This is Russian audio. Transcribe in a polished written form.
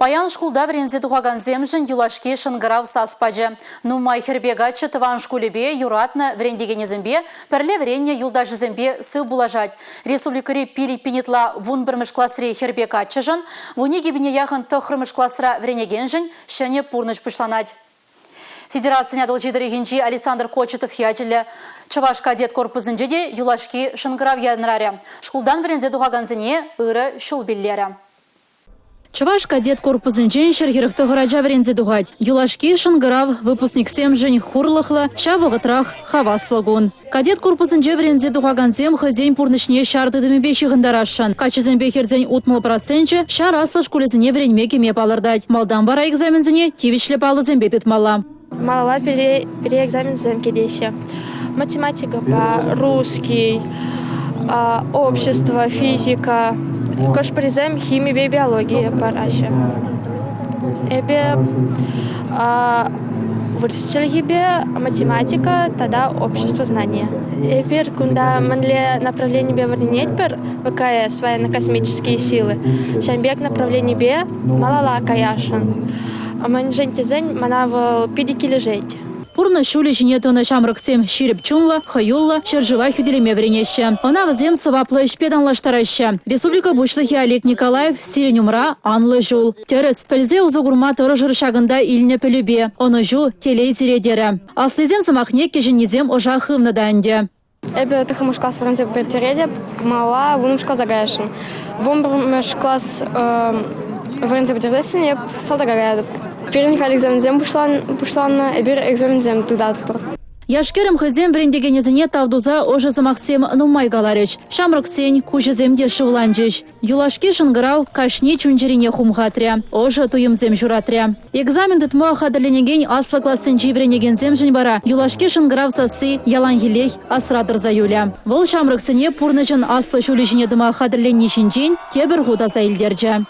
Паян шкулда врензе тухаган земжін юлашки шынгырав саспаджы. Нумай хербегачы тыван шкулебе юратна врендегене зембе, перле вренне юлдажы зембе сы булажать. Республикари пили пинитла вун бірміш классре хербегачыжын, вуни гибіне яхын тұхрымыш классра вренегенжін, шыне пурныш пышланать. Федерация должидары генчи Александр Кочетов ячелі Чаваш кадет корпусынче де юлашки шынгырав ядныраря. Шкулдан врензе тухаганзыне ыры шулбиллері. Чаваш кадет корпусынчен шергеріхті ғыраджа врензе дұғад. Юлашки шынгырав выпускник семжін хурлықлы шавығытрах хаваслығын. Кадет корпусынче врензе дұғаганзем хызен пурнышне шарды дымебе шығындарашын. Качызен бекерзен утмыл процентче шар аслы шкулезіне вренме кеме палырдать. Малдан бара экзамензіне тивишлі палызен бетіт мала. Малала переэкзамен земкедеща. Математика по-русский, общество, физика. Кошпризем, химия, биология параша. Эбе вырастили математика, тогда общество знания. Эбер кунда манле направление бе варнеть пер ВКС, военно-космические силы. Шамбек направление бе малала каяшан. А манжентизень манавал пидики лежать. Пурна шуле жинетона шамрыксем ширип чунла, хаюлла, шержива хюделеме вренеща. Она возем саваплы шпеданлаштараща. Республика бушлыхи Олег Николаев сирен умра анлы жул. Терес пельзе узугурма торы жыршагында илне пелюбе. Оны жу телей зиредері. Аслызем самахне кеженезем ожа хывна данде. Эбе тахымыш класс врензе пертереде, мала вунымш класс агаяшын. Вумбрмыш класс врензе пертересіне салдагарады. Перенх экзамензем бушланна, эбир экзамензем тыдат пыр. Яшкерем хызем врендегенезіне тавдуза ожы замахсем нумай галарыч. Шамрыксен кужыземде шывланжыш. Юлашки шынгырау кашне чунжерине хумхатря. Ожы туйымзем журатря. Экзамен тытма хадырленеген аслы классын живренегензем жын бара. Юлашки шынгырау сасы ялан елех асрадыр заюля. Вол шамрыксыне пурнышын аслы шулишіне дыма хадырленнешін жен тебір худа заилдерджа.